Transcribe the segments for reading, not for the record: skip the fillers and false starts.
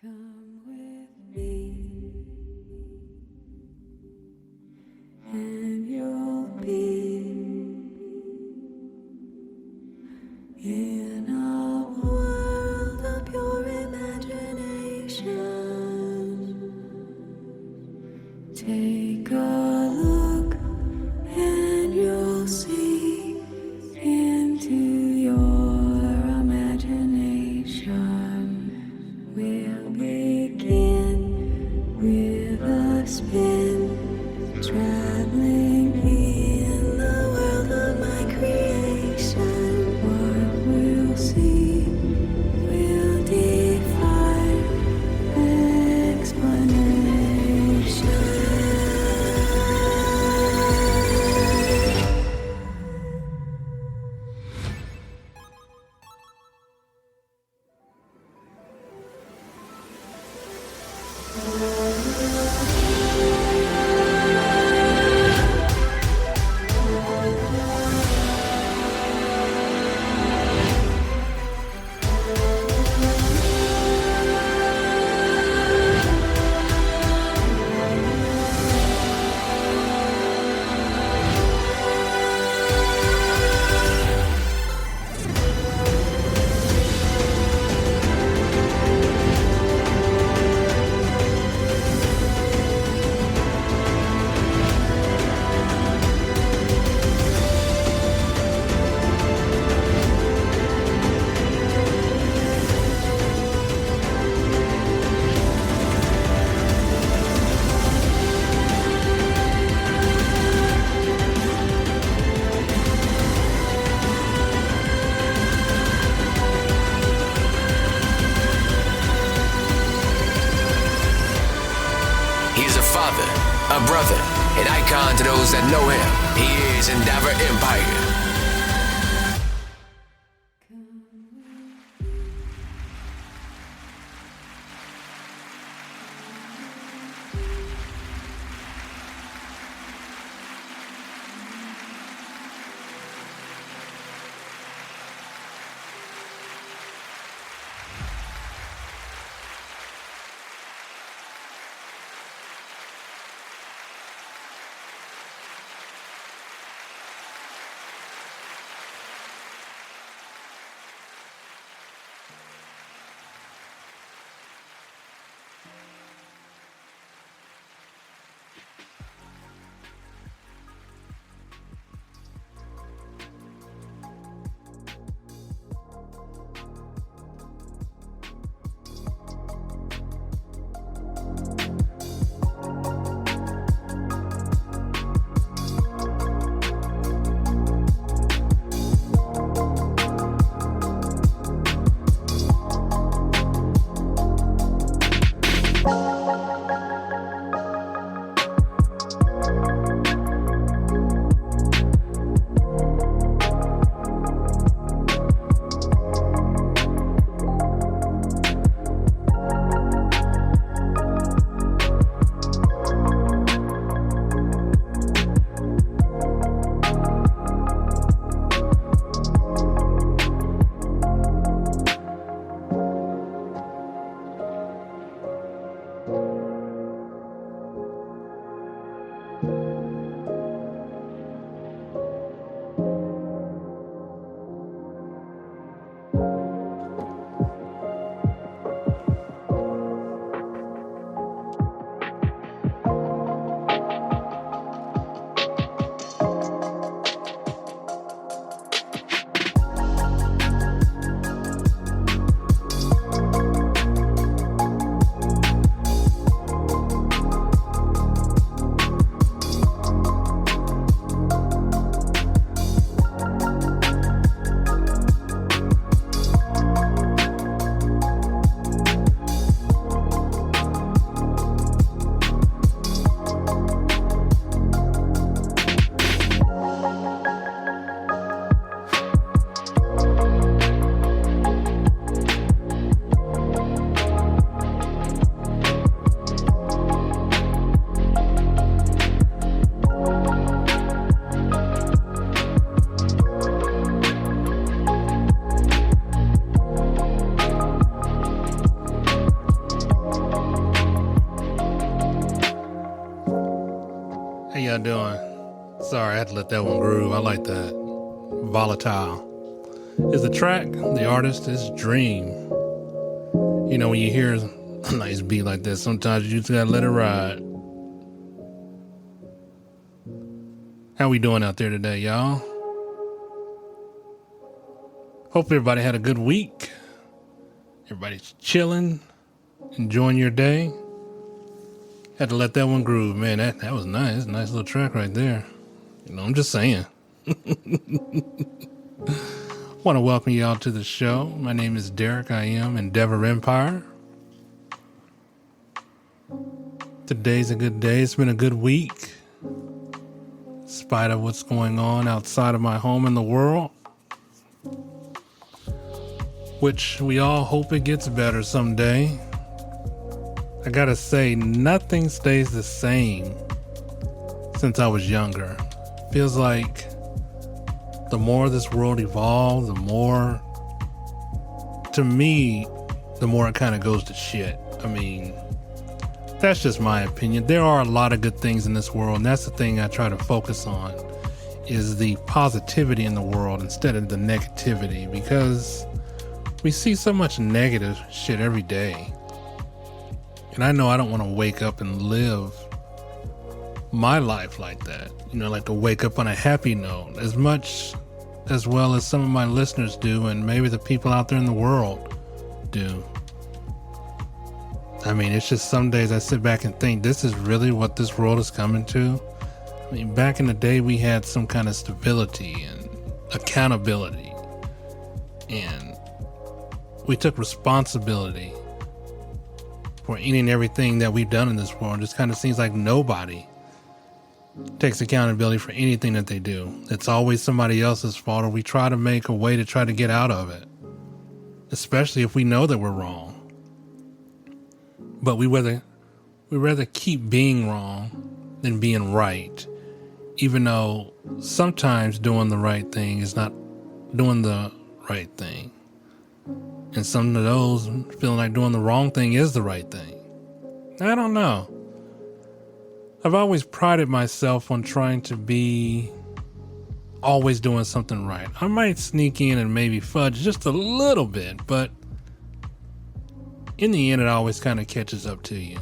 Come with me, and you'll be in a world of pure imagination. Take a look, and you'll see into your imagination. We'll begin with a spin, traveling in the world of my creation. What we'll see will defy explanation. A brother, an icon to those that know him. He is Endeavor Empire. doing? Sorry, I had to let that one groove. I like that. Volatile. Is the track, the artist is Dream. You know, when you hear a nice beat like this, sometimes you just gotta let it ride. How we doing out there today, y'all? Hope everybody had a good week. Everybody's chilling, enjoying your day. Had to let that one groove, man. That was nice. A nice little track right there. You know, I'm just saying. Want to welcome you all to the show. My name is Derek. I am Endeavor Empire. Today's a good day. It's been a good week. In spite of what's going on outside of my home in the world, which we all hope it gets better someday. I gotta say, nothing stays the same since I was younger. Feels like the more this world evolves, the more, to me, the more it kind of goes to shit. I mean, that's just my opinion. There are a lot of good things in this world, and that's the thing I try to focus on, is the positivity in the world instead of the negativity, because we see so much negative shit every day. And I know I don't want to wake up and live my life like that. You know, like to wake up on a happy note as much as well as some of my listeners do, and maybe the people out there in the world do. I mean, it's just some days I sit back and think, this is really what this world is coming to? I mean, back in the day, we had some kind of stability and accountability, and we took responsibility for any and everything that we've done in this world. It just kind of seems like nobody takes accountability for anything that they do. It's always somebody else's fault, or we try to make a way to try to get out of it, especially if we know that we're wrong. But we rather keep being wrong than being right, even though sometimes doing the right thing is not doing the right thing. And some of those feeling like doing the wrong thing is the right thing. I don't know. I've always prided myself on trying to be always doing something right. I might sneak in and maybe fudge just a little bit, but in the end, it always kind of catches up to you.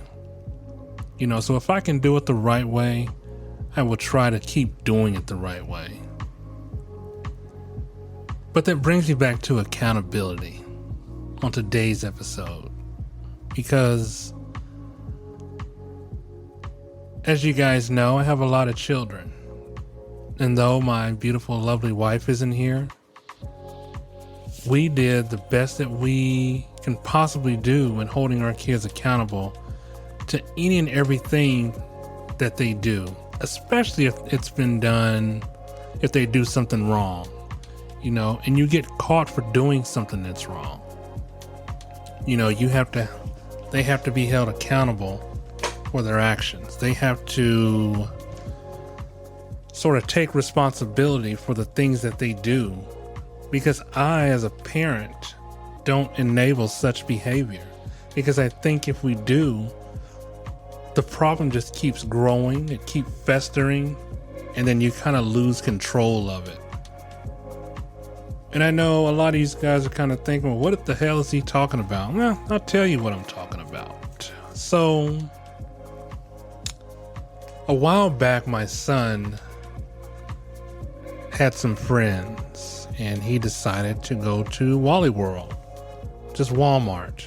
You know, so if I can do it the right way, I will try to keep doing it the right way. But that brings me back to accountability on today's episode, because as you guys know, I have a lot of children, and though my beautiful, lovely wife isn't here, we did the best that we can possibly do in holding our kids accountable to any and everything that they do, especially if it's been done, if they do something wrong, you know, and you get caught for doing something that's wrong. You know, they have to be held accountable for their actions. They have to sort of take responsibility for the things that they do, because I, as a parent, don't enable such behavior, because I think if we do, the problem just keeps growing, it keeps festering, and then you kind of lose control of it. And I know a lot of these guys are kind of thinking, well, what the hell is he talking about? Well, I'll tell you what I'm talking about. So, a while back, my son had some friends, and he decided to go to Wally World, just Walmart.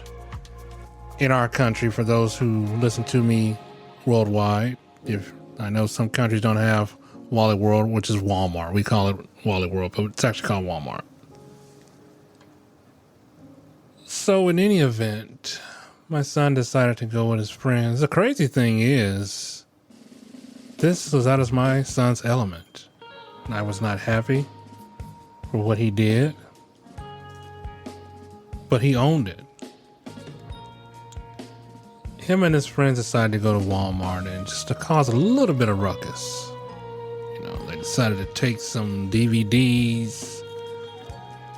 In our country, for those who listen to me worldwide, if I know some countries don't have Wally World, which is Walmart. We call it Wally World, but it's actually called Walmart. So in any event, my son decided to go with his friends. The crazy thing is, this was out of my son's element. I was not happy for what he did, but he owned it. Him and his friends decided to go to Walmart, and just to cause a little bit of ruckus. You know, they decided to take some DVDs,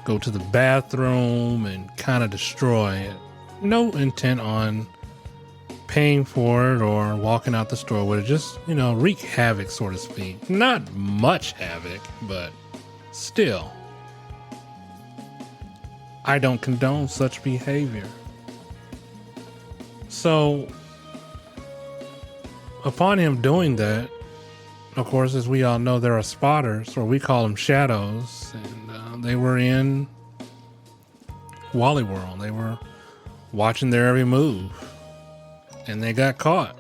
go to the bathroom, and kind of destroy it. No intent on paying for it or walking out the store with it. Just, wreak havoc, so to speak. Not much havoc, but still. I don't condone such behavior. So, upon him doing that, of course, as we all know, there are spotters, or we call them shadows, and they were in Wally World. They were watching their every move, and they got caught.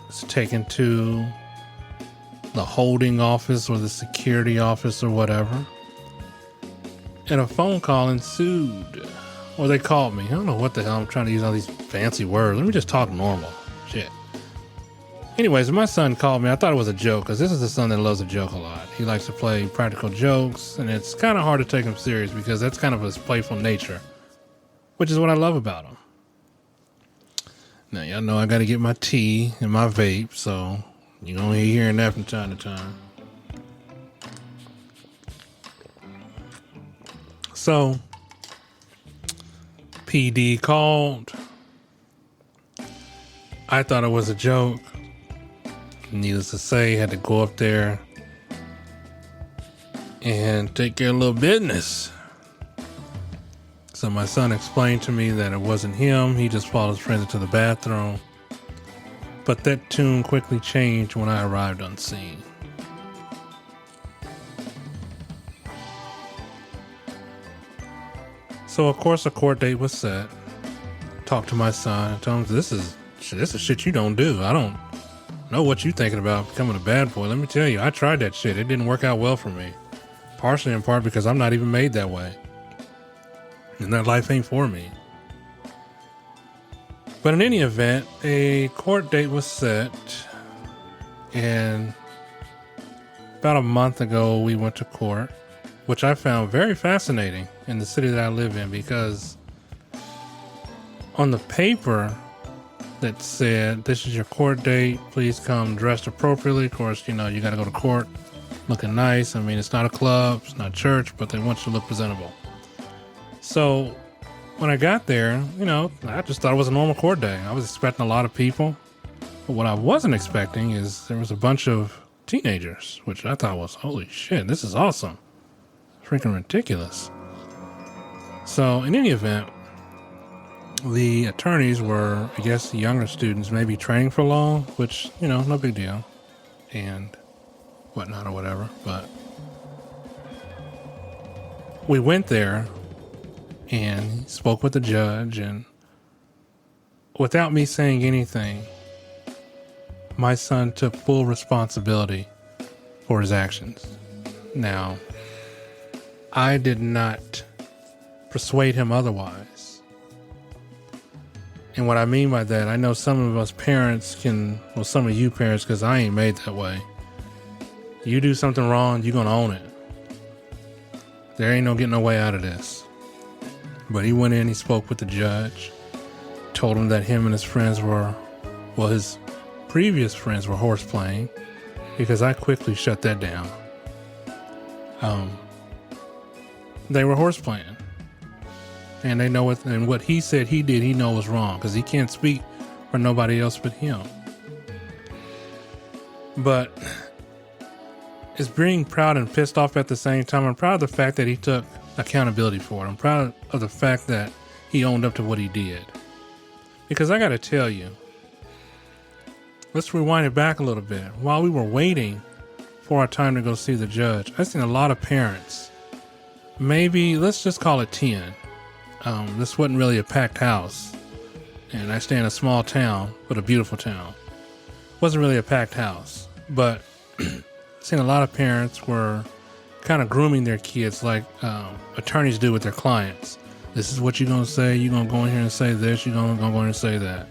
It's taken to the holding office or the security office or whatever, and a phone call ensued. Or they called me. I don't know what the hell. I'm trying to use all these fancy words. Let me just talk normal. Shit. Anyways, my son called me. I thought it was a joke, because this is a son that loves to joke a lot. He likes to play practical jokes, and it's kind of hard to take him serious because that's kind of his playful nature, which is what I love about him. Now, y'all know I got to get my tea and my vape, so you're going to be hearing that from time to time. So, PD called. I thought it was a joke. Needless to say, had to go up there and take care of a little business. So my son explained to me that it wasn't him. He just followed his friends into the bathroom. But that tune quickly changed when I arrived on scene. So of course a court date was set. Talked to my son. Told him this is shit you don't do. I don't know what you thinking about becoming a bad boy. Let me tell you, I tried that shit. It didn't work out well for me. Partially in part because I'm not even made that way. And that life ain't for me. But in any event, a court date was set. And about a month ago, we went to court, which I found very fascinating in the city that I live in, because on the paper that said, this is your court date, please come dressed appropriately. Of course, you got to go to court looking nice. I mean, it's not a club, it's not church, but they want you to look presentable. So when I got there, I just thought it was a normal court day. I was expecting a lot of people, but what I wasn't expecting is there was a bunch of teenagers, which I thought was, holy shit, this is awesome. Freaking ridiculous. So in any event, the attorneys were, I guess, the younger students, maybe training for law, which, no big deal, and whatnot or whatever. But we went there and spoke with the judge, and without me saying anything, my son took full responsibility for his actions. Now, I did not persuade him otherwise. And what I mean by that, I know some of us parents some of you parents, because I ain't made that way. You do something wrong, you're going to own it. There ain't no getting away out of this. But he went in, he spoke with the judge, told him that him and his friends his previous friends were horse playing, because I quickly shut that down. They were horse playing. And they know it, and what he said he did, he know was wrong, because he can't speak for nobody else but him. But it's being proud and pissed off at the same time. I'm proud of the fact that he took accountability for it. I'm proud of the fact that he owned up to what he did. Because I got to tell you, let's rewind it back a little bit. While we were waiting for our time to go see the judge, I've seen a lot of parents, maybe let's just call it 10. This wasn't really a packed house, and I stay in a small town, but a beautiful town. Wasn't really a packed house, but seen a lot of parents were kind of grooming their kids like attorneys do with their clients. This is what you're going to say. You're going to go in here and say this. You're going to go in here and say that.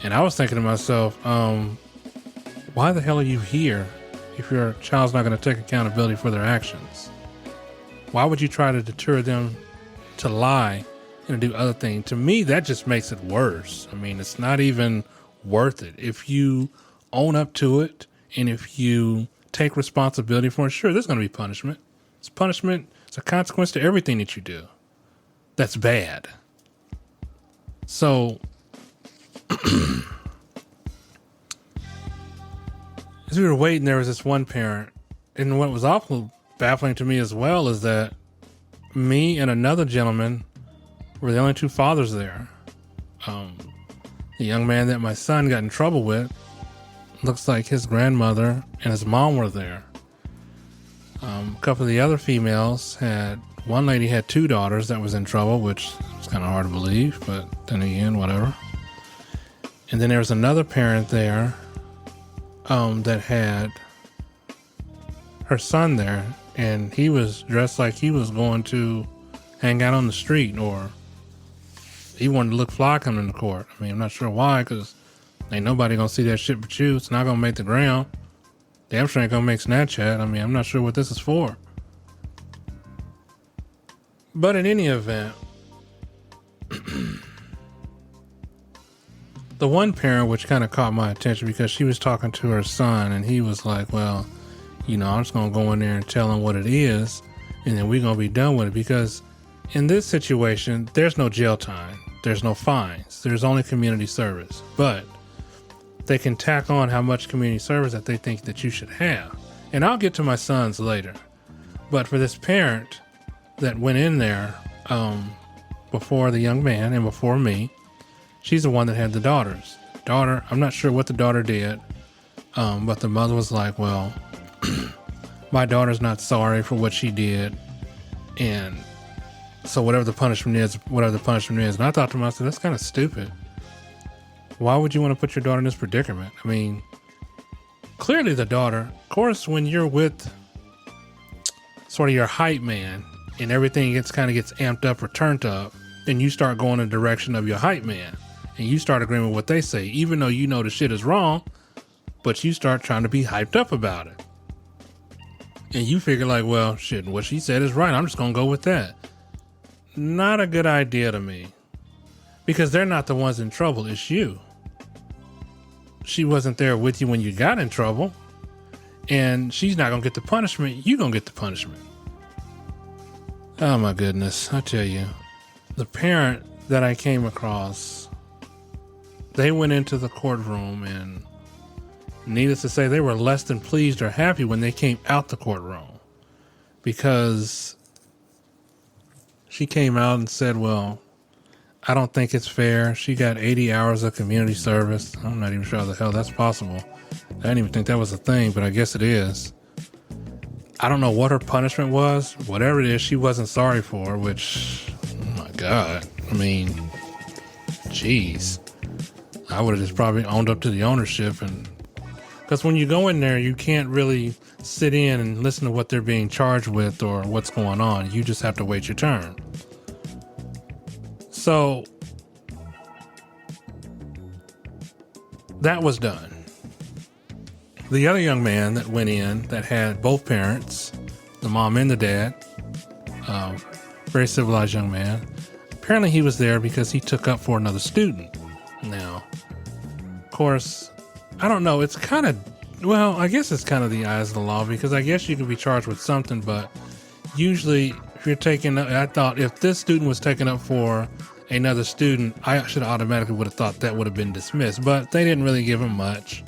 And I was thinking to myself, why the hell are you here if your child's not going to take accountability for their actions? Why would you try to deter them to lie and do other things? To me, that just makes it worse. I mean, it's not even worth it. If you own up to it and if you take responsibility for it, sure, there's going to be punishment. It's punishment. It's a consequence to everything that you do. That's bad. So as we were waiting, there was this one parent, and what was awful baffling to me as well is that me and another gentleman were the only two fathers there. The young man that my son got in trouble with, looks like his grandmother and his mom were there. A couple of the other females one lady had two daughters that was in trouble, which was kind of hard to believe, but then again, whatever. And then there was another parent there that had her son there, and he was dressed like he was going to hang out on the street, or he wanted to look fly coming to court. I mean, I'm not sure why, because ain't nobody gonna see that shit but you. It's not gonna make the ground. Damn sure ain't gonna make Snapchat. I mean, I'm not sure what this is for. But in any event, the one parent, which kind of caught my attention because she was talking to her son, and he was like, well, you know, I'm just gonna go in there and tell him what it is, and then we're gonna be done with it. Because in this situation, there's no jail time, there's no fines, there's only community service. But they can tack on how much community service that they think that you should have. And I'll get to my sons later. But for this parent that went in there before the young man and before me, she's the one that had the daughters. Daughter, I'm not sure what the daughter did, but the mother was like, well, my daughter's not sorry for what she did, and so whatever the punishment is. And I thought to myself, that's kind of stupid. Why would you want to put your daughter in this predicament? I mean, clearly the daughter, of course, when you're with sort of your hype man and everything gets amped up or turned up, and you start going in the direction of your hype man and you start agreeing with what they say, even though you know the shit is wrong, but you start trying to be hyped up about it. And you figure like, well, shit, what she said is right. I'm just going to go with that. Not a good idea to me, because they're not the ones in trouble. It's you. She wasn't there with you when you got in trouble, and she's not going to get the punishment. You're going to get the punishment. Oh my goodness. I tell you, the parent that I came across, they went into the courtroom, and needless to say, they were less than pleased or happy when they came out the courtroom, because she came out and said, well, I don't think it's fair. She got 80 hours of community service. I'm not even sure how the hell that's possible. I didn't even think that was a thing, but I guess it is. I don't know what her punishment was. Whatever it is, she wasn't sorry for, which, oh my God. I mean, jeez. I would have just probably owned up to the ownership, and because when you go in there, you can't really sit in and listen to what they're being charged with or what's going on. You just have to wait your turn. So that was done. The other young man that went in that had both parents, the mom and the dad, very civilized young man. Apparently he was there because he took up for another student. Now, of course, I don't know. It's kind of, well, I guess it's kind of the eyes of the law, because I guess you can be charged with something, but usually if you're taking, I thought if this student was taken up for another student, I should automatically would have thought that would have been dismissed, but they didn't really give him much.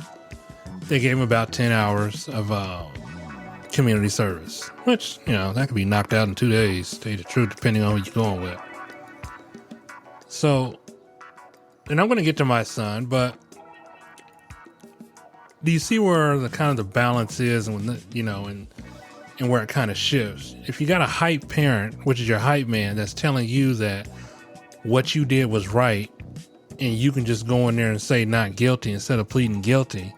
They gave him about 10 hours of community service, which, you know, that could be knocked out in 2 days, to tell you the truth, depending on who you're going with. So, and I'm going to get to my son, but do you see where the kind of the balance is, and when you know, and where it kind of shifts? If you got a hype parent, which is your hype man, that's telling you that what you did was right, and you can just go in there and say not guilty instead of pleading guilty,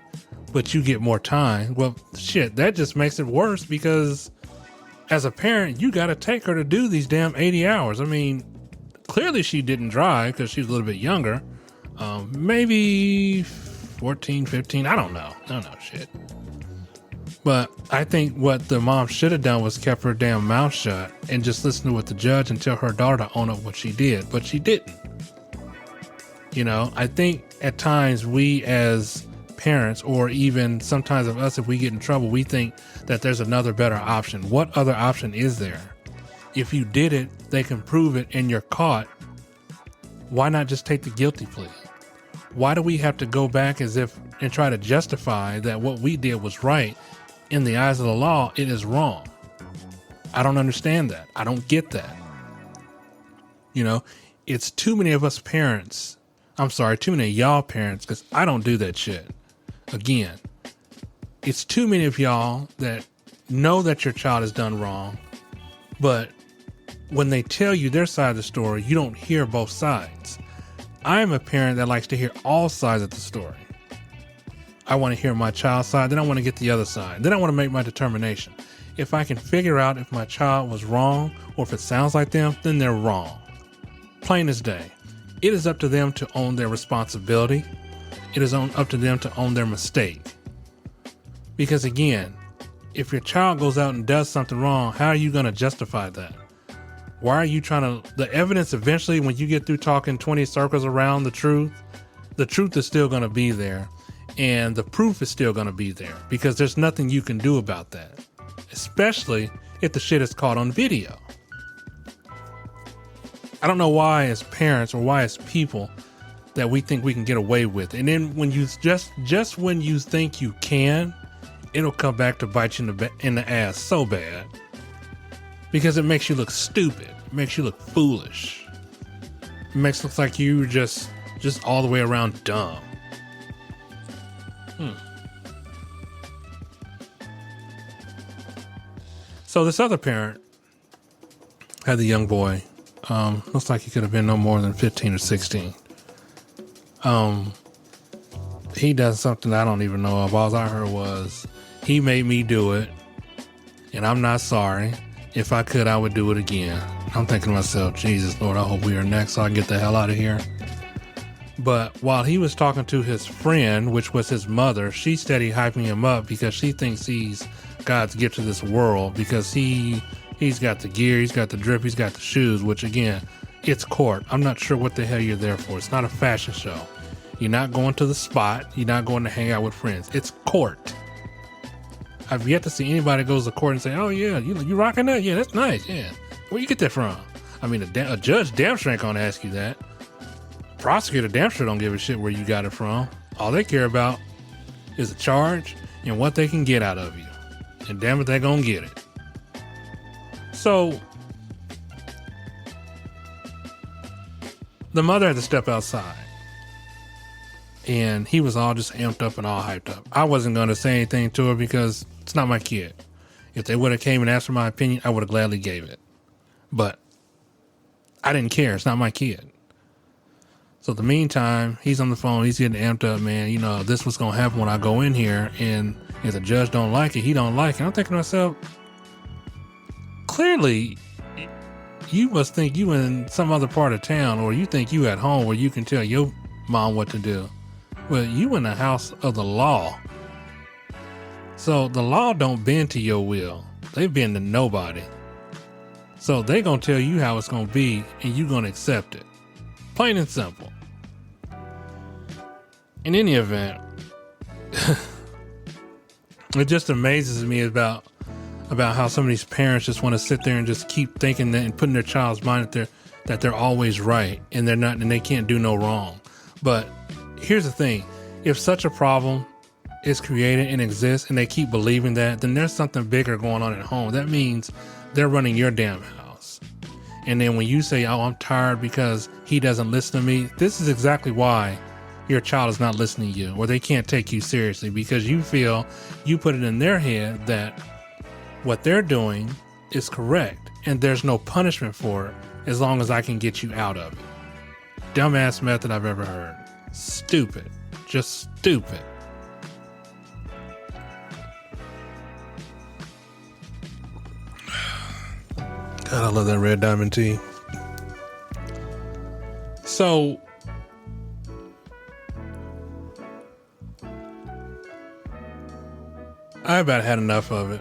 but you get more time. Well, shit, that just makes it worse, because as a parent, you got to take her to do these damn 80 hours. I mean, clearly she didn't drive because she was a little bit younger. Maybe 14, 15. I don't know shit. But I think what the mom should have done was kept her damn mouth shut and just listen to what the judge and tell her daughter to own up what she did. But she didn't. You know, I think at times we as parents, or even sometimes of us, if we get in trouble, we think that there's another better option. What other option is there? If you did it, they can prove it, and you're caught, Why not just take the guilty plea? Why do we have to go back and try to justify that what we did was right? In the eyes of the law, it is wrong. I don't understand that. I don't get that. You know, it's too many of us parents. I'm sorry, too many of y'all parents, because I don't do that shit. Again, it's too many of y'all that know that your child has done wrong, but when they tell you their side of the story, you don't hear both sides. I'm a parent that likes to hear all sides of the story. I want to hear my child's side, then I want to get the other side. Then I want to make my determination. If I can figure out if my child was wrong or if it sounds like them, then they're wrong. Plain as day. It is up to them to own their responsibility. It is up to them to own their mistake. Because again, if your child goes out and does something wrong, how are you going to justify that? Why are you trying to... The evidence eventually, when you get through talking 20 circles around the truth is still going to be there. And the proof is still going to be there. Because there's nothing you can do about that. Especially if the shit is caught on video. I don't know why as parents or why as people that we think we can get away with. And then when you just when you think you can, it'll come back to bite you in the ass so bad. Because it makes you look stupid. It makes you look foolish. It makes it look like you just all the way around dumb. So this other parent had the young boy. Looks like he could have been no more than 15 or 16. He does something I don't even know of. All I heard was, he made me do it, and I'm not sorry. If I could, I would do it again. I'm thinking to myself, Jesus, Lord, I hope we are next so I can get the hell out of here. But while he was talking to his friend, which was his mother, she steady hyping him up because she thinks he's God's gift to this world, because he's got the gear, he's got the drip, he's got the shoes, which again, it's court. I'm not sure what the hell you're there for. It's not a fashion show. You're not going to the spot. You're not going to hang out with friends. It's court. I've yet to see anybody goes to court and say, oh yeah, you rocking that? Yeah, that's nice. Yeah. Where you get that from? I mean, a judge damn sure ain't gonna ask you that. Prosecutor damn sure don't give a shit where you got it from. All they care about is a charge and what they can get out of you. And damn it, they're gonna get it. So the mother had to step outside, and he was all just amped up and all hyped up. I wasn't going to say anything to her because it's not my kid. If they would have came and asked for my opinion, I would have gladly gave it. But I didn't care. It's not my kid. So the meantime, he's on the phone. He's getting amped up, man. You know, this was going to happen when I go in here, and if the judge don't like it, he don't like it. I'm thinking to myself, clearly, you must think you in some other part of town, or you think you at home where you can tell your mom what to do. Well, you in the house of the law. So the law don't bend to your will. They bend to nobody. So they gonna tell you how it's gonna be, and you gonna accept it. Plain and simple. In any event, it just amazes me about how some of these parents just want to sit there and just keep thinking that and putting their child's mind that they're always right, and they're not, and they can't do no wrong. But here's the thing. If such a problem is created and exists and they keep believing that, then there's something bigger going on at home. That means they're running your damn house. And then when you say, oh, I'm tired because he doesn't listen to me, this is exactly why your child is not listening to you, or they can't take you seriously, because you feel you put it in their head that what they're doing is correct and there's no punishment for it as long as I can get you out of it. Dumbass method I've ever heard. Stupid. Just stupid. God, I love that red diamond tea. So, I about had enough of it.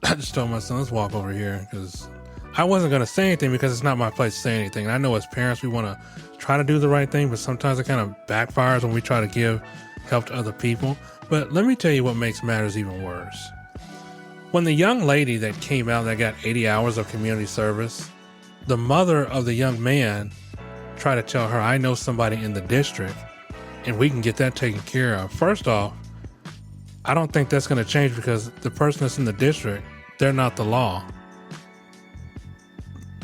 I just told my son, let's walk over here, because I wasn't going to say anything because it's not my place to say anything. And I know as parents, we want to try to do the right thing, but sometimes it kind of backfires when we try to give help to other people. But let me tell you what makes matters even worse. When the young lady that came out that got 80 hours of community service, the mother of the young man try to tell her I know somebody in the district and we can get that taken care of. First off, I don't think that's going to change because the person that's in the district, they're not the law.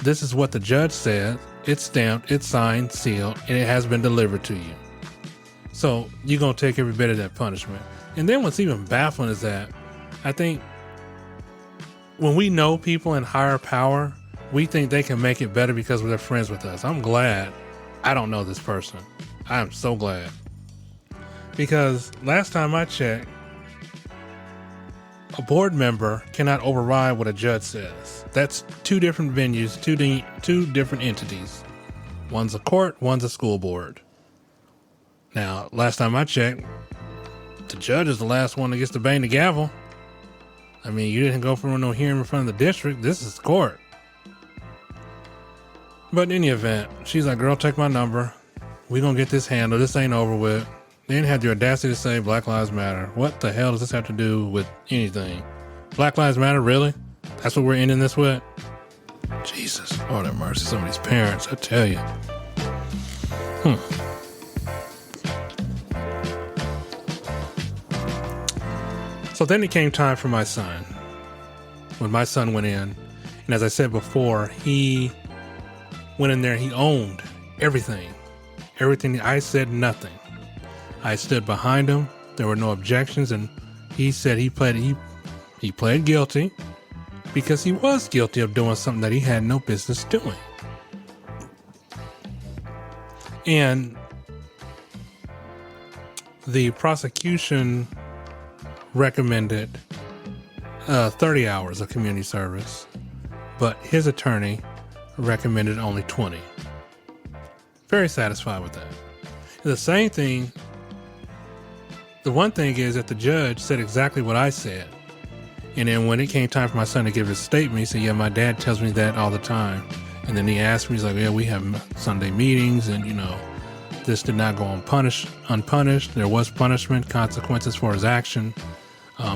This is what the judge said. It's stamped, it's signed, sealed, and it has been delivered to you. So you're going to take every bit of that punishment. And then what's even baffling is that I think when we know people in higher power, we think they can make it better because they're friends with us. I'm glad I don't know this person. I am so glad. Because last time I checked, a board member cannot override what a judge says. That's two different venues, two different entities. One's a court, one's a school board. Now, last time I checked, the judge is the last one that gets to bang the gavel. I mean, you didn't go for no hearing in front of the district. This is court. But in any event, she's like, girl, take my number. We're going to get this handled. This ain't over with. They didn't have the audacity to say Black Lives Matter. What the hell does this have to do with anything? Black Lives Matter, really? That's what we're ending this with? Jesus, Lord have mercy. Some of these parents, I tell you. So then it came time for my son. When my son went in, and as I said before, he went in there, he owned everything. Everything. I said nothing. I stood behind him. There were no objections, and he said he pled guilty because he was guilty of doing something that he had no business doing. And the prosecution recommended 30 hours of community service, but his attorney recommended only 20. Very satisfied with that. And the same thing, the one thing is that the judge said exactly what I said. And then when it came time for my son to give his statement, he said, yeah, my dad tells me that all the time. And then he asked me, he's like, yeah, we have Sunday meetings and, this did not go unpunished. There was punishment, consequences for his action.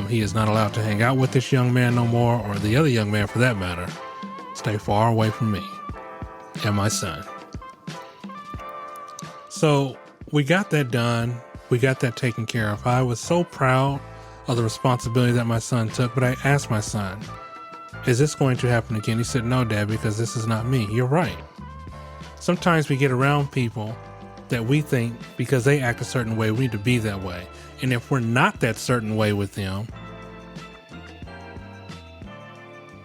He is not allowed to hang out with this young man no more, or the other young man for that matter. Stay far away from me and my son. So we got that done. We got that taken care of. I was so proud of the responsibility that my son took, but I asked my son, is this going to happen again? He said, no, Dad, because this is not me. You're right. Sometimes we get around people that we think because they act a certain way, we need to be that way. And if we're not that certain way with them,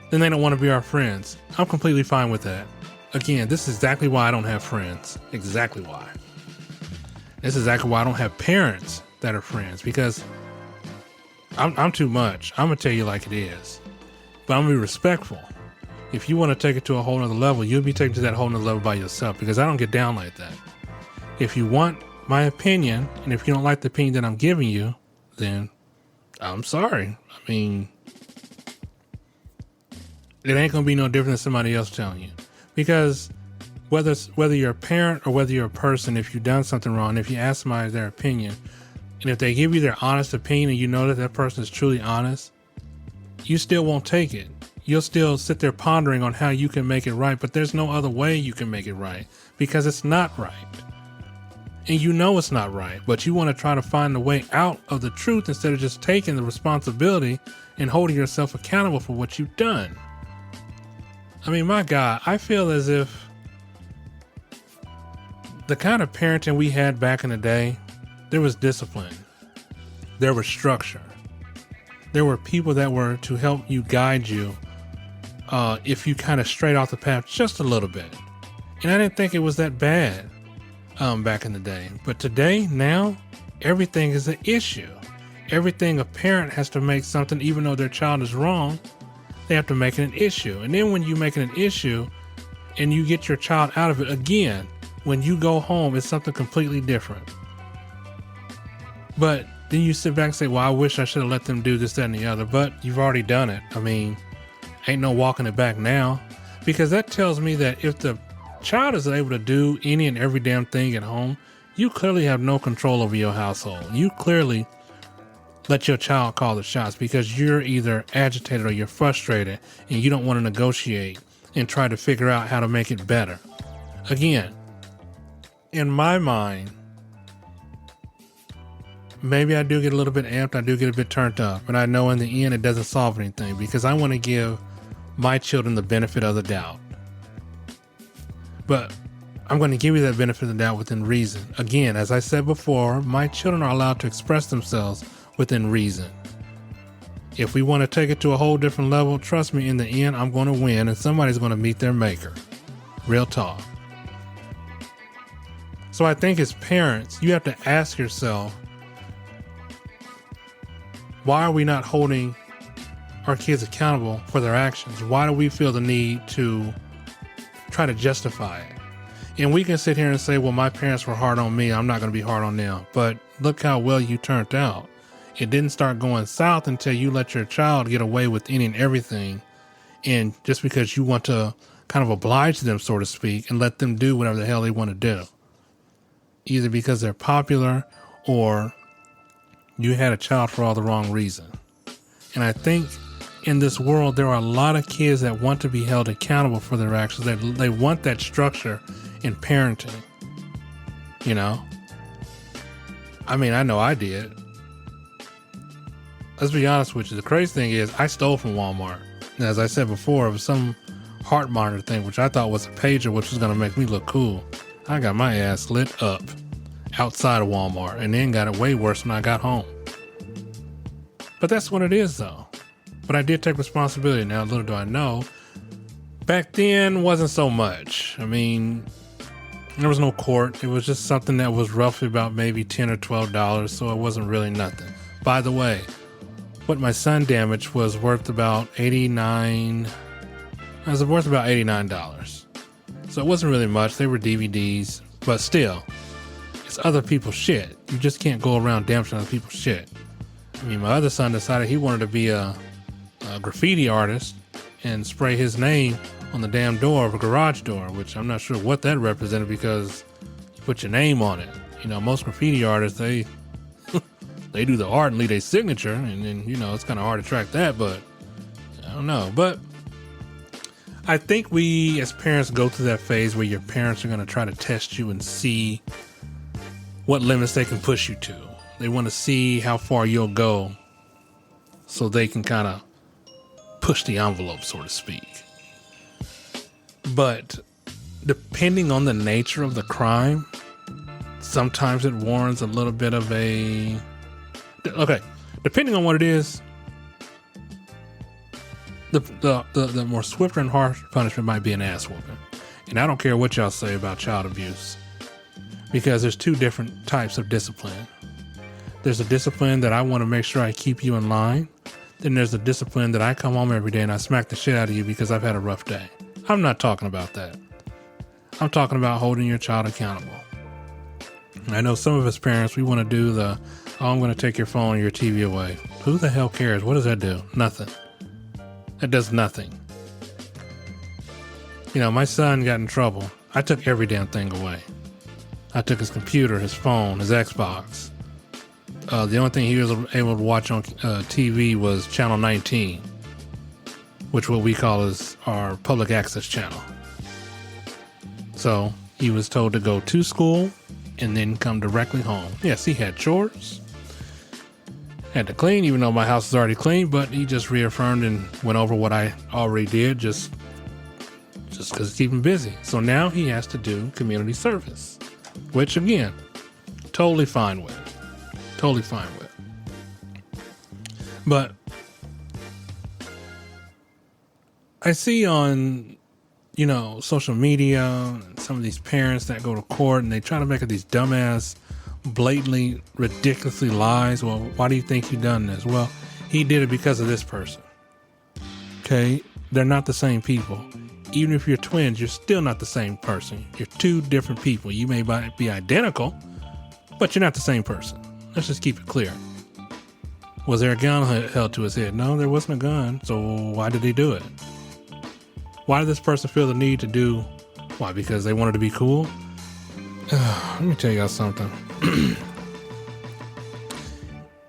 then they don't want to be our friends. I'm completely fine with that. Again, this is exactly why I don't have friends. Exactly why. This is exactly why I don't have parents that are friends, because I'm too much. I'm going to tell you like it is. But I'm going to be respectful. If you want to take it to a whole nother level, you'll be taken to that whole nother level by yourself, because I don't get down like that. If you want my opinion, and if you don't like the opinion that I'm giving you, then I'm sorry. I mean, it ain't going to be no different than somebody else telling you. Because whether you're a parent or whether you're a person, if you've done something wrong, if you ask somebody their opinion, and if they give you their honest opinion and you know that that person is truly honest, you still won't take it. You'll still sit there pondering on how you can make it right, but there's no other way you can make it right, because it's not right. And you know it's not right, but you want to try to find a way out of the truth instead of just taking the responsibility and holding yourself accountable for what you've done. I mean, my God, I feel as if the kind of parenting we had back in the day, there was discipline, there was structure, there were people that were to help you, guide you, if you kind of strayed off the path just a little bit. And I didn't think it was that bad back in the day. But today, now, everything is an issue. Everything a parent has to make something, even though their child is wrong, they have to make it an issue. And then when you make it an issue and you get your child out of it, again, when you go home, it's something completely different. But then you sit back and say, well, I wish I should have let them do this, that, and the other. But you've already done it. I mean, ain't no walking it back now. Because that tells me that if the child is able to do any and every damn thing at home, you clearly have no control over your household. You clearly let your child call the shots because you're either agitated or you're frustrated and you don't want to negotiate and try to figure out how to make it better. Again, in my mind, maybe I do get a little bit amped. I do get a bit turned up. But I know in the end, it doesn't solve anything because I want to give my children the benefit of the doubt. But I'm going to give you that benefit of the doubt within reason. Again, as I said before, my children are allowed to express themselves within reason. If we want to take it to a whole different level, trust me, in the end, I'm going to win and somebody's going to meet their maker. Real talk. So I think as parents, you have to ask yourself, why are we not holding our kids accountable for their actions? Why do we feel the need to try to justify it? And we can sit here and say, well, my parents were hard on me. I'm not going to be hard on them. But look how well you turned out. It didn't start going south until you let your child get away with any and everything. And just because you want to kind of oblige them, so to speak, and let them do whatever the hell they want to do. Either because they're popular or you had a child for all the wrong reason. And I think in this world, there are a lot of kids that want to be held accountable for their actions. They want that structure in parenting. You know? I mean, I know I did. Let's be honest with you. The crazy thing is I stole from Walmart. And as I said before, it was some heart monitor thing, which I thought was a pager, which was going to make me look cool. I got my ass lit up outside of Walmart and then got it way worse when I got home. But that's what it is, though. But I did take responsibility. Now, little do I know, back then wasn't so much. I mean, there was no court. It was just something that was roughly about maybe $10 or $12, so it wasn't really nothing. By the way, what my son damaged was worth about $89. It was worth about $89. So it wasn't really much. They were DVDs, but still, it's other people's shit. You just can't go around damaging other people's shit. I mean, my other son decided he wanted to be a graffiti artist and spray his name on the damn door of a garage door, which I'm not sure what that represented because you put your name on it. You know, most graffiti artists, they do the art and leave a signature, and then, you know, it's kind of hard to track that, but I don't know. But I think we as parents go through that phase where your parents are going to try to test you and see what limits they can push you to. They want to see how far you'll go so they can kind of push the envelope, so to speak. But depending on the nature of the crime, sometimes it warrants a little bit of a... Okay, depending on what it is, the more swifter and harsh punishment might be an ass whooping. And I don't care what y'all say about child abuse, because there's two different types of discipline. There's a discipline that I want to make sure I keep you in line. Then there's a discipline that I come home every day and I smack the shit out of you because I've had a rough day. I'm not talking about that. I'm talking about holding your child accountable. I know some of us parents, we want to do the, oh, I'm going to take your phone or your TV away. Who the hell cares? What does that do? Nothing. That does nothing. You know, my son got in trouble. I took every damn thing away. I took his computer, his phone, his Xbox. The only thing he was able to watch on TV was Channel 19, which what we call is our public access channel. So he was told to go to school and then come directly home. Yes, he had chores. Had to clean, even though my house is already clean, but he just reaffirmed and went over what I already did just because it's keeping busy. So now he has to do community service, which again, totally fine with. Totally fine with. But I see on, you know, social media, some of these parents that go to court and they try to make up these dumbass, blatantly, ridiculously lies. Well, why do you think he done this? Well, he did it because of this person. Okay? They're not the same people. Even if you're twins, you're still not the same person. You're two different people. You may be identical, but you're not the same person. Let's just keep it clear. Was there a gun held to his head? No, there wasn't a gun. So why did he do it? Why did this person feel the need to do? Why? Because they wanted to be cool? Let me tell y'all something.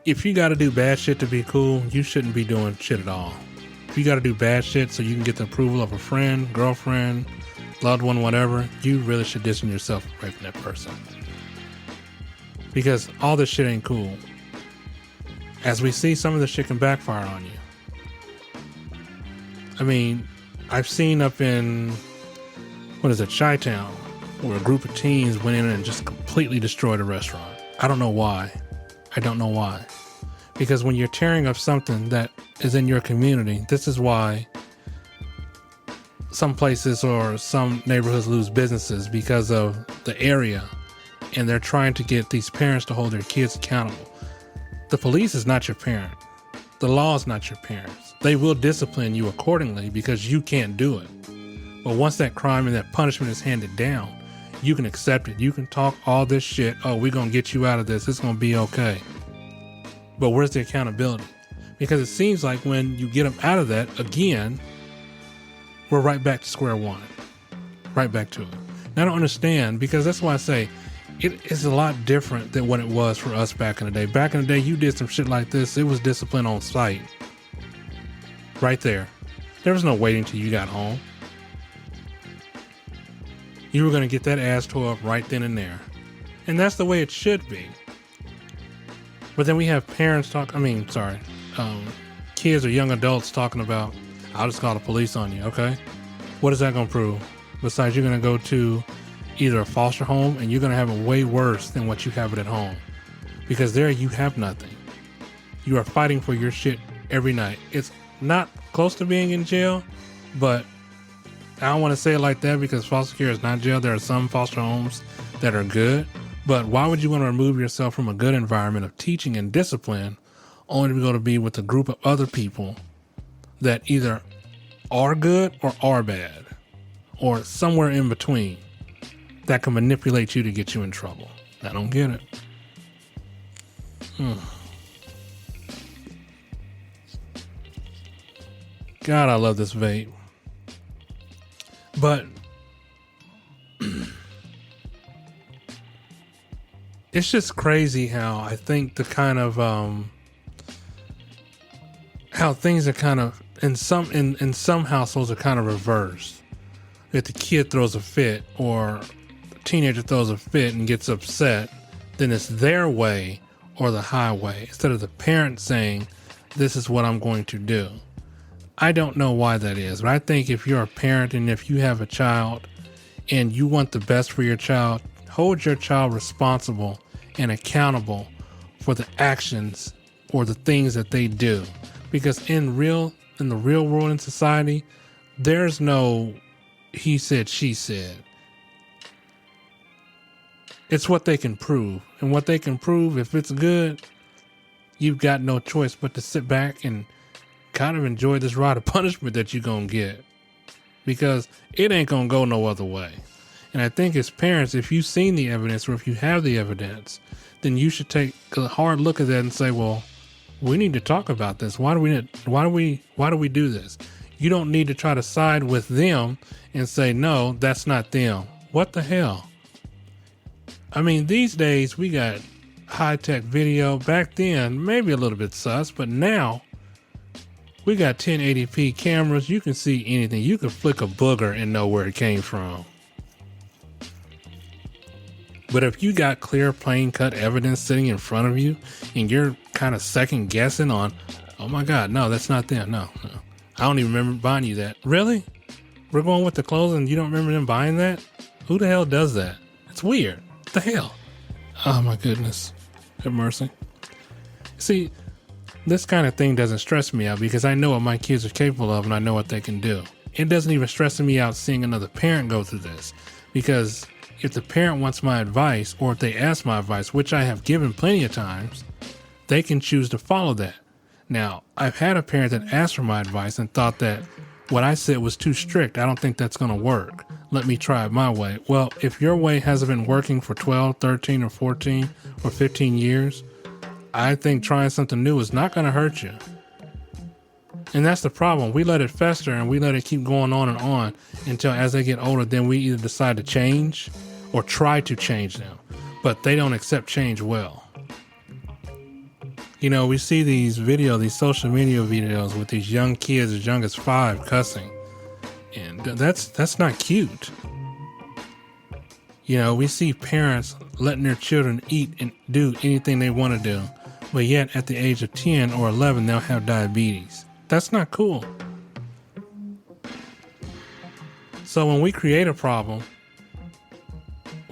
If you got to do bad shit to be cool, you shouldn't be doing shit at all. If you got to do bad shit so you can get the approval of a friend, girlfriend, loved one, whatever, you really should distance yourself away from that person. Because all this shit ain't cool. As we see, some of this shit can backfire on you. I mean, I've seen up in, Chi-Town, where a group of teens went in and just completely destroyed a restaurant. I don't know why. Because when you're tearing up something that is in your community, this is why some places or some neighborhoods lose businesses, because of the area, and they're trying to get these parents to hold their kids accountable. The police is not your parent. The law is not your parents. They will discipline you accordingly because you can't do it. But once that crime and that punishment is handed down, you can accept it. You can talk all this shit. Oh, we're going to get you out of this. It's going to be okay. But where's the accountability? Because it seems like when you get them out of that, again, we're right back to square one. Right back to it. And I don't understand, because that's why I say it is a lot different than what it was for us back in the day. Back in the day, you did some shit like this. It was discipline on site. Right there. There was no waiting till you got home. You were going to get that ass tore up right then and there. And that's the way it should be. But then we have parents kids or young adults talking about, I'll just call the police on you, okay? What is that going to prove? Besides, you're going to go to either a foster home and you're going to have it way worse than what you have it at home. Because there you have nothing. You are fighting for your shit every night. It's not close to being in jail, but I don't want to say it like that because foster care is not jail. There are some foster homes that are good, but why would you want to remove yourself from a good environment of teaching and discipline only to go to be with a group of other people that either are good or are bad or somewhere in between that can manipulate you to get you in trouble? I don't get it. God, I love this vape. But it's just crazy how I think the kind of how things are kind of in some households are kind of reversed. If the kid throws a fit or the teenager throws a fit and gets upset, then it's their way or the highway, instead of the parent saying, this is what I'm going to do. I don't know why that is, but I think if you're a parent and if you have a child and you want the best for your child, hold your child responsible and accountable for the actions or the things that they do. Because in the real world in society, there's no he said, she said. It's what they can prove. And what they can prove, if it's good, you've got no choice but to sit back and kind of enjoy this ride of punishment that you're going to get. Because it ain't going to go no other way. And I think as parents, if you've seen the evidence or if you have the evidence, then you should take a hard look at that and say, well, we need to talk about this. Why do we do this? You don't need to try to side with them and say, no, that's not them. What the hell? I mean, these days we got high-tech video. Back then, maybe a little bit sus, but now we got 1080p cameras. You can see anything. You can flick a booger and know where it came from. But if you got clear, plain cut evidence sitting in front of you and you're kind of second guessing on, oh my God, no, that's not them. No. I don't even remember buying you that. Really? We're going with the clothes and you don't remember them buying that? Who the hell does that? It's weird. What the hell? Oh my goodness. Have mercy. See, this kind of thing doesn't stress me out because I know what my kids are capable of and I know what they can do. It doesn't even stress me out seeing another parent go through this, because if the parent wants my advice or if they ask my advice, which I have given plenty of times, they can choose to follow that. Now, I've had a parent that asked for my advice and thought that what I said was too strict. I don't think that's going to work. Let me try it my way. Well, if your way hasn't been working for 12, 13, or 14, or 15 years, I think trying something new is not going to hurt you. And that's the problem. We let it fester and we let it keep going on and on until as they get older, then we either decide to change or try to change them. But they don't accept change well. You know, we see these social media videos with these young kids as young as 5 cussing. And that's not cute. You know, we see parents letting their children eat and do anything they want to do, but yet at the age of 10 or 11, they'll have diabetes. That's not cool. So when we create a problem,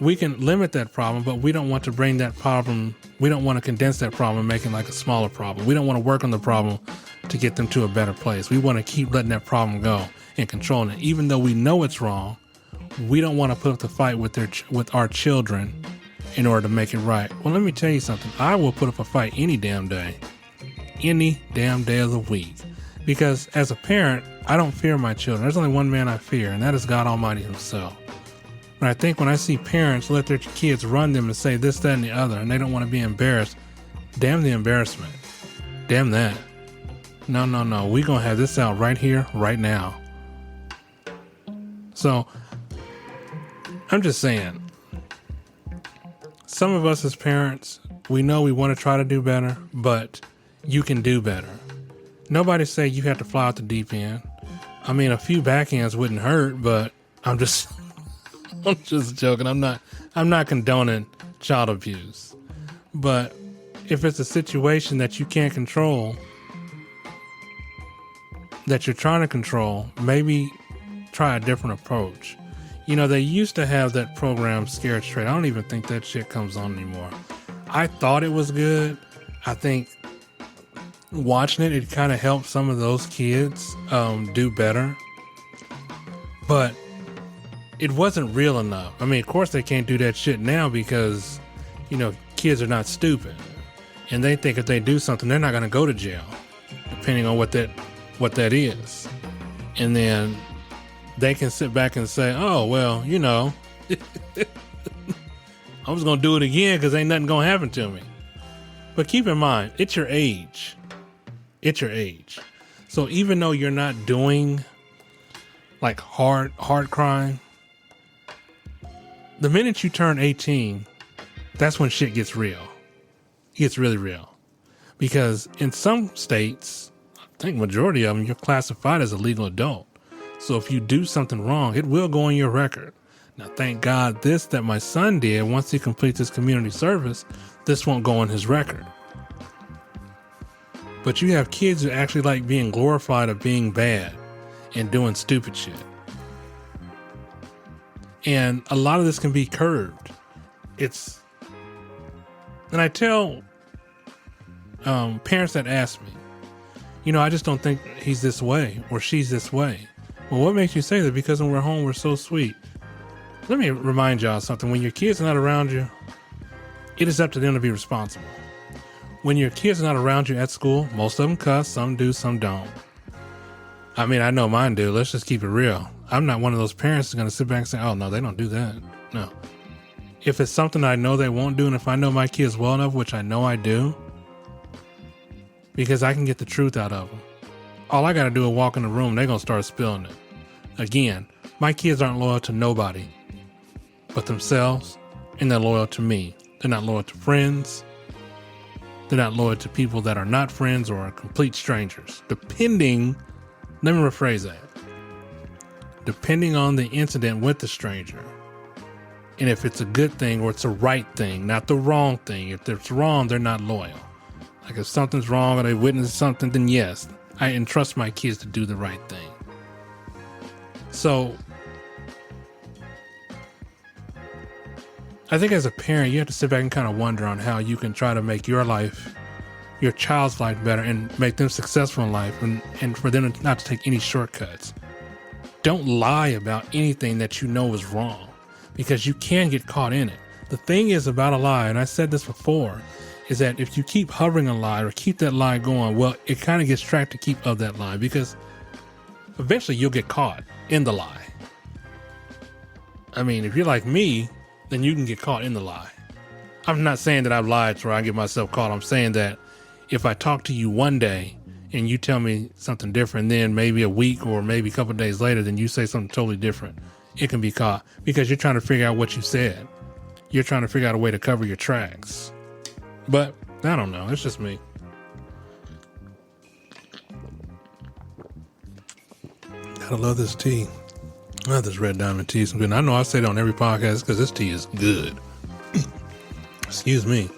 we can limit that problem, but we don't want to bring that problem, we don't want to condense that problem and make it like a smaller problem. We don't want to work on the problem to get them to a better place. We want to keep letting that problem go and controlling it. Even though we know it's wrong, we don't want to put up the fight with our children in order to make it right. Well, let me tell you something. I will put up a fight any damn day of the week. Because as a parent, I don't fear my children. There's only one man I fear, and that is God Almighty himself. But I think when I see parents let their kids run them and say this, that, and the other, and they don't want to be embarrassed, damn the embarrassment. Damn that. No. We're going to have this out right here, right now. So, I'm just saying, some of us as parents, we know we want to try to do better, but you can do better. Nobody say you have to fly out the deep end. I mean, a few backhands wouldn't hurt, but I'm just joking. I'm not condoning child abuse. But if it's a situation that you can't control, that you're trying to control, maybe try a different approach. You know, they used to have that program Scared Straight. I don't even think that shit comes on anymore. I thought it was good. I think watching it kind of helped some of those kids do better. But it wasn't real enough. I mean, of course they can't do that shit now because, you know, kids are not stupid. And they think if they do something, they're not going to go to jail, depending on what that is. And then they can sit back and say, oh, well, you know, I was going to do it again because ain't nothing going to happen to me. But keep in mind, it's your age. It's your age. So even though you're not doing like hard crime, the minute you turn 18, that's when shit gets real. It gets really real. Because in some states, I think majority of them, you're classified as a legal adult. So if you do something wrong, it will go on your record. Now, thank God that my son did, once he completes his community service, this won't go on his record. But you have kids who actually like being glorified of being bad and doing stupid shit. And a lot of this can be curbed. And I tell parents that ask me, you know, I just don't think he's this way or she's this way. Well, what makes you say that? Because when we're home, we're so sweet. Let me remind y'all something. When your kids are not around you, it is up to them to be responsible. When your kids are not around you at school, most of them cuss, some do, some don't. I mean, I know mine do. Let's just keep it real. I'm not one of those parents who's going to sit back and say, oh, no, they don't do that. No. If it's something I know they won't do, and if I know my kids well enough, which I know I do, because I can get the truth out of them. All I got to do is walk in the room, they're going to start spilling it. Again, my kids aren't loyal to nobody but themselves, and they're loyal to me. They're not loyal to friends. They're not loyal to people that are not friends or are complete strangers. Let me rephrase that. Depending on the incident with the stranger, and if it's a good thing or it's a right thing, not the wrong thing. If it's wrong, they're not loyal. Like if something's wrong or they witness something, then yes, I entrust my kids to do the right thing. So I think as a parent, you have to sit back and kind of wonder on how you can try to make your life, your child's life better and make them successful in life and for them not to take any shortcuts. Don't lie about anything that you know is wrong because you can get caught in it. The thing is about a lie, and I said this before, is that if you keep hovering a lie or keep that lie going, well, it kind of gets tracked to keep of that lie because eventually you'll get caught in the lie. I mean, if you're like me, then you can get caught in the lie. I'm not saying that I've lied to where I get myself caught. I'm saying that if I talk to you one day and you tell me something different, then maybe a week or maybe a couple of days later, then you say something totally different, it can be caught because you're trying to figure out what you said. You're trying to figure out a way to cover your tracks. But I don't know. It's just me. Gotta love this tea. Oh, this Red Diamond tea is good. And I know I say it on every podcast because this tea is good. Excuse me.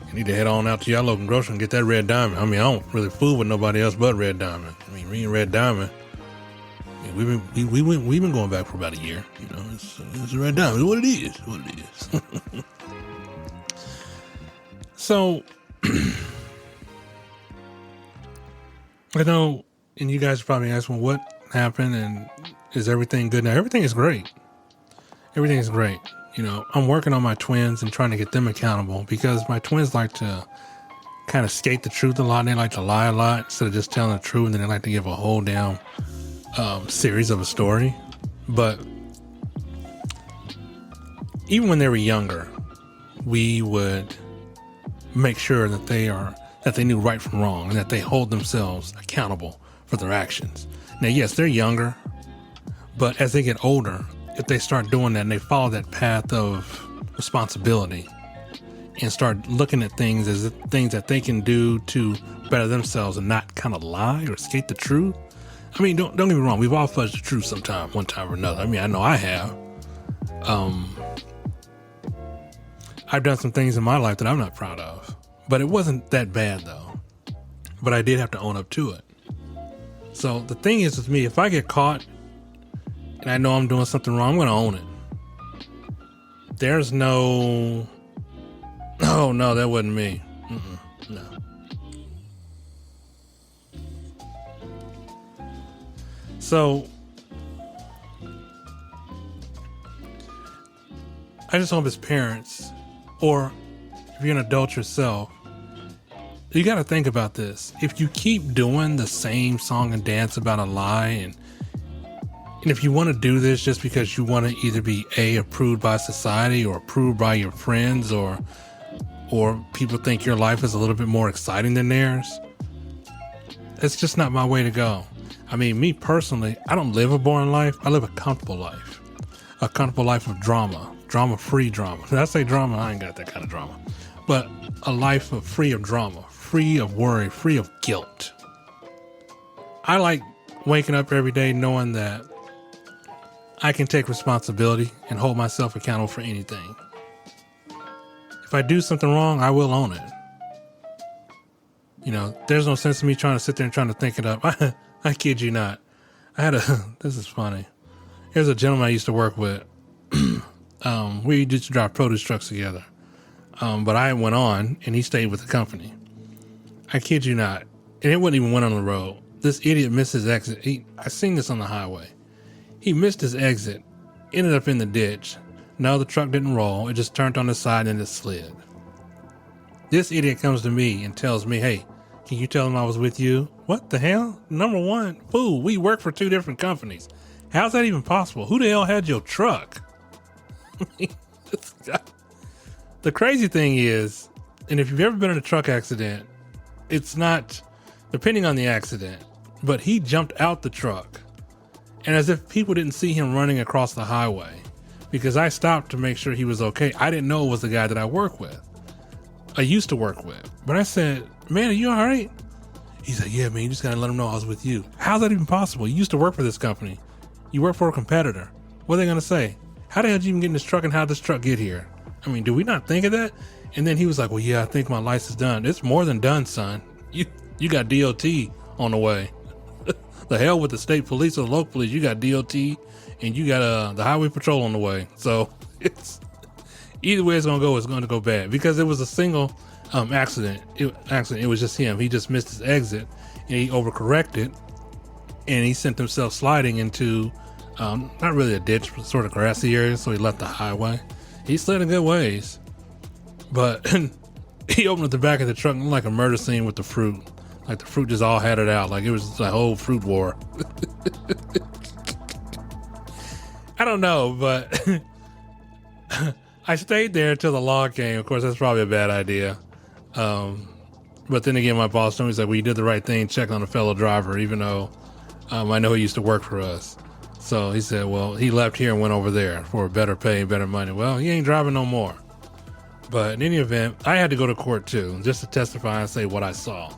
You need to head on out to your local grocery and get that Red Diamond. I mean, I don't really fool with nobody else but Red Diamond. I mean, me and Red Diamond, I mean, we've been going back for about a year. You know, it's a Red Diamond. It's what it is. What it is. So, I know, and you guys are probably asking, what happened and is everything good now? Everything is great. Everything is great. You know, I'm working on my twins and trying to get them accountable because my twins like to kind of skate the truth a lot. And they like to lie a lot instead of just telling the truth. And then they like to give a whole damn series of a story. But even when they were younger, we would make sure that they knew right from wrong and that they hold themselves accountable for their actions. Now, yes, they're younger, but as they get older, if they start doing that and they follow that path of responsibility and start looking at things as things that they can do to better themselves and not kind of lie or skate the truth. I mean, don't get me wrong. We've all fudged the truth sometime, one time or another. I mean, I know I have. I've done some things in my life that I'm not proud of, but it wasn't that bad though. But I did have to own up to it. So the thing is with me, if I get caught and I know I'm doing something wrong, I'm going to own it. There's no, oh no, that wasn't me. No. So I just hope his parents, or if you're an adult yourself, you got to think about this. If you keep doing the same song and dance about a lie, and if you want to do this just because you want to either be approved by society or approved by your friends, or people think your life is a little bit more exciting than theirs, it's just not my way to go. I mean, me personally, I don't live a boring life. I live a comfortable life of drama-free drama. When I say drama, I ain't got that kind of drama, but a life free of drama, free of worry, free of guilt. I like waking up every day knowing that I can take responsibility and hold myself accountable for anything. If I do something wrong, I will own it. You know, there's no sense in me trying to sit there and trying to think it up. I kid you not. This is funny. Here's a gentleman I used to work with. We used to drive produce trucks together. But I went on and he stayed with the company. I kid you not. And it wouldn't even went on the road. This idiot missed his exit. I seen this on the highway. He missed his exit, ended up in the ditch. No, the truck didn't roll. It just turned on the side and it slid. This idiot comes to me and tells me, hey, can you tell him I was with you? What the hell? Number one, fool, we work for two different companies. How's that even possible? Who the hell had your truck? The crazy thing is, and if you've ever been in a truck accident, it's not, depending on the accident, but he jumped out the truck. And as if people didn't see him running across the highway, because I stopped to make sure he was okay. I didn't know it was the guy that I used to work with. But I said, man, are you all right? He said, yeah, man, you just got to let him know I was with you. How's that even possible? You used to work for this company. You work for a competitor. What are they going to say? How the hell did you even get in this truck and how did this truck get here? I mean, do we not think of that? And then he was like, well, yeah, I think my license is done. It's more than done, son. You got DOT on the way. The hell with the state police or the local police. You got DOT and you got the highway patrol on the way. So it's either way it's going to go bad because it was a single accident. It was just him. He just missed his exit and he overcorrected and he sent himself sliding into not really a ditch, but sort of grassy area. So he left the highway. He slid a good ways, but he opened up the back of the truck like a murder scene with the fruit. Like the fruit just all had it out. Like it was a whole fruit war. I don't know, but I stayed there until the law came. Of course, that's probably a bad idea. But then again, my boss told me, he's like, well, you did the right thing, check on a fellow driver, even though I know he used to work for us. So he said, well, he left here and went over there for better pay and better money. Well, he ain't driving no more. But in any event, I had to go to court too, just to testify and say what I saw.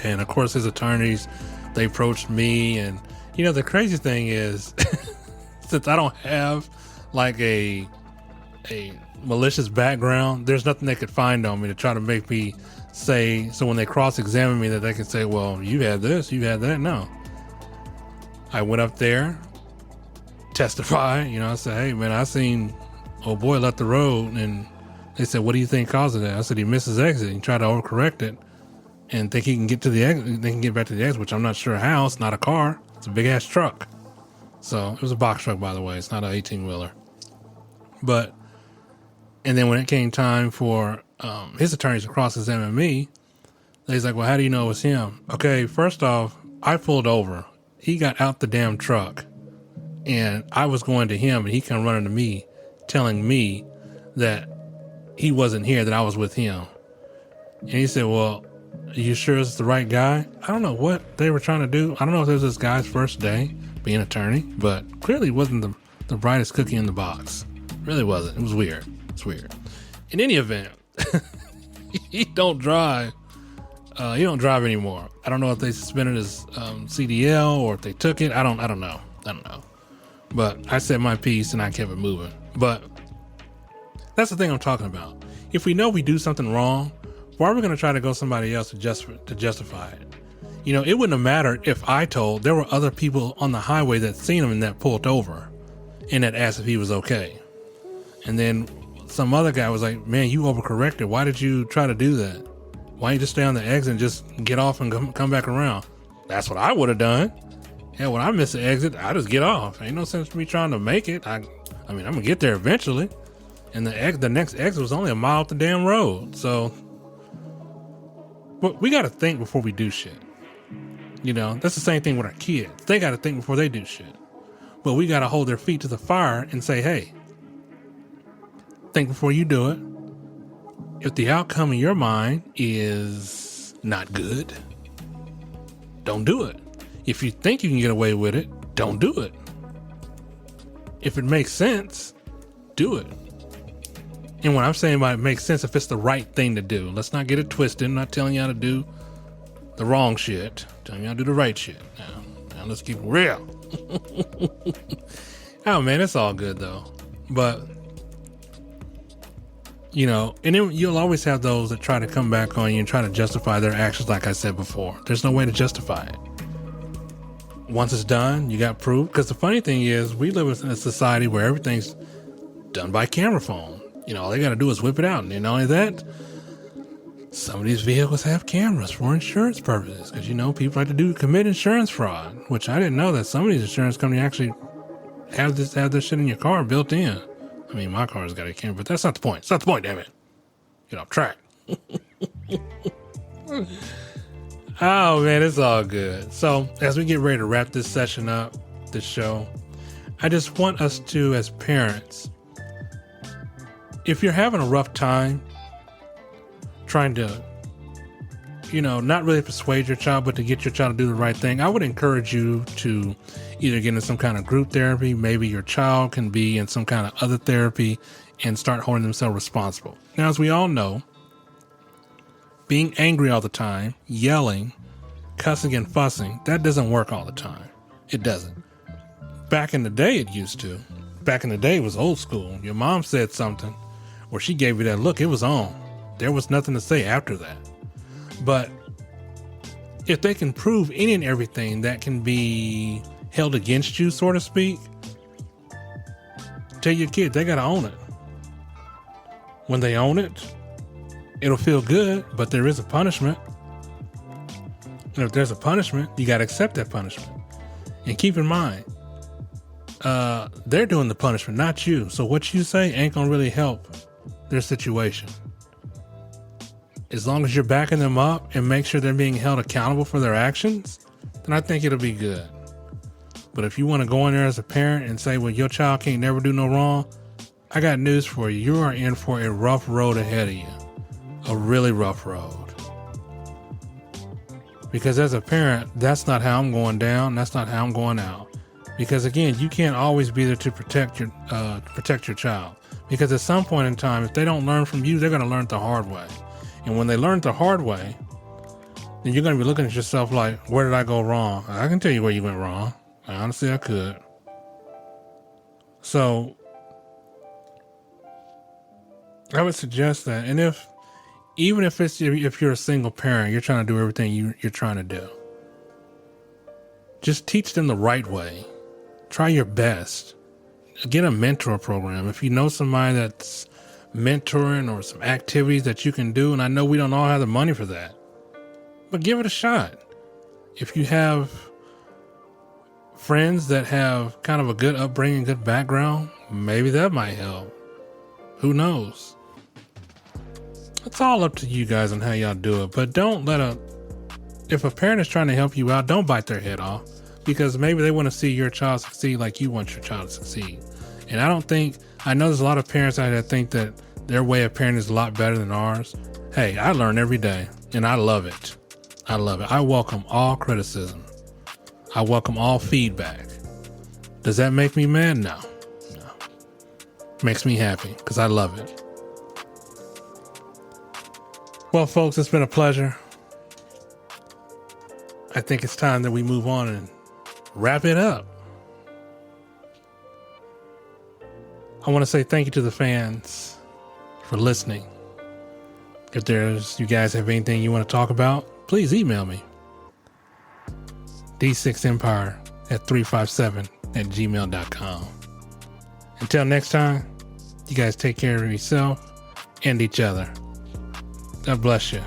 And of course, his attorneys, they approached me. And, you know, the crazy thing is, since I don't have like a malicious background, there's nothing they could find on me to try to make me say, so when they cross-examine me, that they can say, well, you had this, you had that. No. I went up there, testify, I said, hey man, I seen old boy left the road, and they said, what do you think caused that? I said, he missed his exit. He tried to overcorrect it and think he can get to the exit. They can get back to the exit, which I'm not sure how. It's not a car. It's a big ass truck. So it was a box truck, by the way. It's not an 18-wheeler. And then when it came time for his attorneys to cross-examine me, he's like, well, how do you know it was him? Okay, first off, I pulled over. He got out the damn truck, and I was going to him, and he come running to me, telling me that he wasn't here, that I was with him. And he said, well, are you sure it's the right guy? I don't know what they were trying to do. I don't know if it was this guy's first day being an attorney, but clearly wasn't the brightest cookie in the box. Really wasn't. It was weird. It's weird. In any event, he don't drive. He don't drive anymore. I don't know if they suspended his CDL or if they took it. I don't know. But I said my piece and I kept it moving. But that's the thing I'm talking about. If we know we do something wrong, why are we going to try to go somebody else to justify it? It wouldn't have mattered if I told there were other people on the highway that seen him and that pulled over and that asked if he was okay. And then some other guy was like, man, you overcorrected. Why did you try to do that? Why don't you just stay on the exit and just get off and come back around? That's what I would have done. Yeah, when I miss the exit, I just get off. Ain't no sense to me trying to make it. I mean, I'm going to get there eventually. And the next exit was only a mile up the damn road. So, but we got to think before we do shit. That's the same thing with our kids. They got to think before they do shit. But we got to hold their feet to the fire and say, hey, think before you do it. If the outcome in your mind is not good, don't do it. If you think you can get away with it, don't do it. If it makes sense, do it. And what I'm saying by it makes sense, if it's the right thing to do. Let's not get it twisted. I'm not telling you how to do the wrong shit. I'm telling you how to do the right shit. Now let's keep it real. Oh man, it's all good though. But and then you'll always have those that try to come back on you and try to justify their actions. Like I said before, there's no way to justify it. Once it's done, you got proof. Because the funny thing is, we live in a society where everything's done by camera phone. All they got to do is whip it out. And not only that, some of these vehicles have cameras for insurance purposes. Because, people like to commit insurance fraud, which I didn't know that some of these insurance companies actually have this shit in your car built in. I mean, my car's got a camera, but that's not the point. It's not the point, damn it. Get off track. Oh, man, it's all good. So, as we get ready to wrap this session up, this show, I just want us to, as parents, if you're having a rough time trying to, not really persuade your child, but to get your child to do the right thing, I would encourage you to either get in some kind of group therapy. Maybe your child can be in some kind of other therapy and start holding themselves responsible. Now, as we all know, being angry all the time, yelling, cussing and fussing, that doesn't work all the time. It doesn't. Back in the day, it used to. Back in the day, it was old school. Your mom said something, or she gave you that look, it was on. There was nothing to say after that. But if they can prove any and everything that can be held against you, so to speak, tell your kid they got to own it. When they own it, it'll feel good, but there is a punishment. And if there's a punishment, you got to accept that punishment. And keep in mind, they're doing the punishment, not you. So what you say ain't going to really help their situation. As long as you're backing them up and make sure they're being held accountable for their actions, then I think it'll be good. But if you want to go in there as a parent and say, well, your child can't never do no wrong, I got news for you. You are in for a rough road ahead of you. A really rough road. Because as a parent, that's not how I'm going down. That's not how I'm going out. Because again, you can't always be there to protect your child. Because at some point in time, if they don't learn from you, they're going to learn the hard way. And when they learn the hard way, then you're going to be looking at yourself like, where did I go wrong? I can tell you where you went wrong. Honestly, I could. So I would suggest that. And even if you're a single parent, you're trying to do everything you're trying to do, just teach them the right way. Try your best. Get a mentor program. If you know somebody that's mentoring or some activities that you can do, and I know we don't all have the money for that, but give it a shot. If you have friends that have kind of a good upbringing, good background, maybe that might help. Who knows? It's all up to you guys on how y'all do it, but don't if a parent is trying to help you out, don't bite their head off, because maybe they want to see your child succeed like you want your child to succeed. And I know there's a lot of parents out there that think that their way of parenting is a lot better than ours. Hey, I learn every day and I love it. I love it. I welcome all criticism. I welcome all feedback. Does that make me mad? No. Makes me happy because I love it. Well, folks, it's been a pleasure. I think it's time that we move on and wrap it up. I want to say thank you to the fans for listening. If you guys have anything you want to talk about, please email me. d6empire@357@gmail.com. Until next time, you guys take care of yourself and each other. God bless you.